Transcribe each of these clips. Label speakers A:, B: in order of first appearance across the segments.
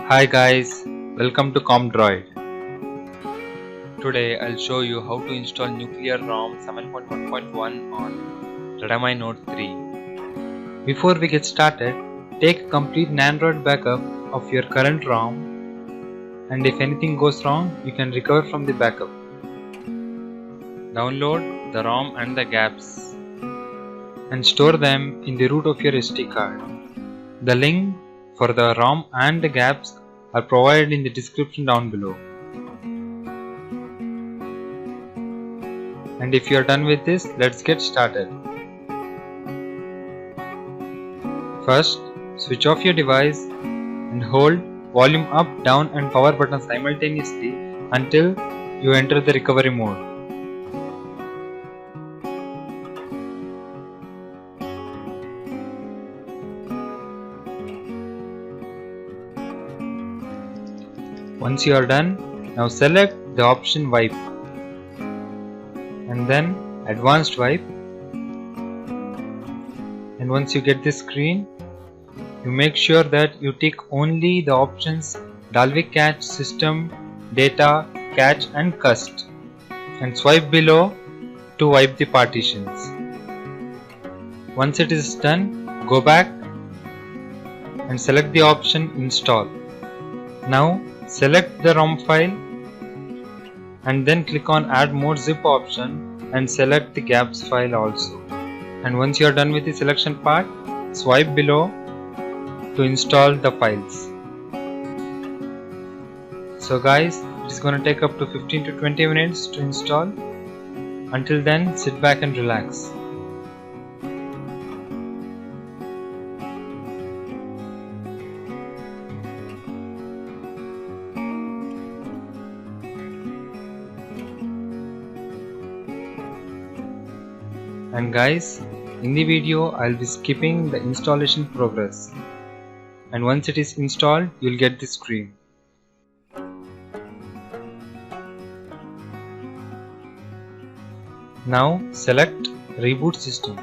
A: Hi guys, welcome to Comdroid. Today I'll show you how to install Nuclear Rom 7.1.1 on Redmi Note 3. Before we get started, take a complete Android backup of your current ROM, and if anything goes wrong, you can recover from the backup. Download the ROM and the gaps and store them in the root of your SD card. The link for the ROM and the gaps are provided in the description down below. And if you are done with this, let's get started. First, switch off your device and hold volume up, down and power button simultaneously until you enter the recovery mode. Once you are done, now select the option Wipe and then Advanced Wipe, and once you get this screen, you make sure that you tick only the options Dalvik Cache, System, Data, Cache and Cust, and swipe below to wipe the partitions. Once it is done, go back and select the option Install. Now select the ROM file and then click on Add More Zip option and select the gaps file also. And once you are done with the selection part, swipe below to install the files. So guys, it is going to take up to 15 to 20 minutes to install. Until then, sit back and relax. And guys, in the video I'll be skipping the installation progress, and once it is installed you'll get this screen. Now select Reboot System.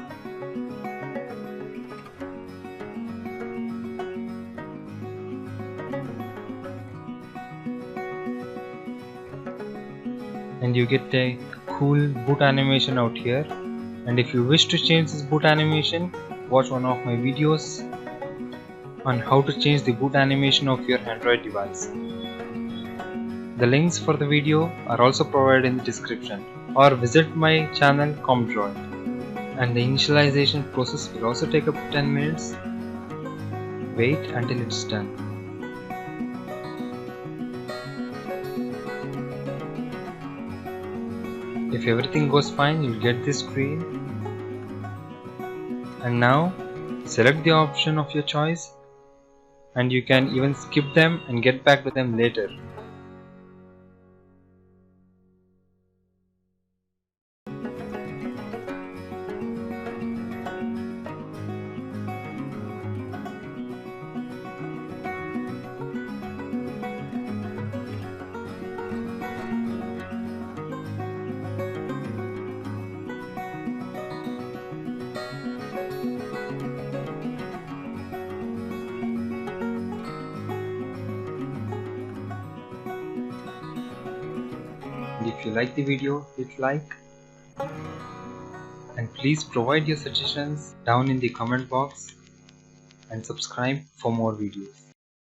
A: And you get a cool boot animation out here. And if you wish to change this boot animation, watch one of my videos on how to change the boot animation of your Android device. The links for the video are also provided in the description, or visit my channel Comdroid. And the initialization process will also take up to 10 minutes. Wait until it's done. If everything goes fine, you'll get this screen. And now select the option of your choice, and you can even skip them and get back to them later. If you like the video, hit like, and please provide your suggestions down in the comment box, and subscribe for more videos.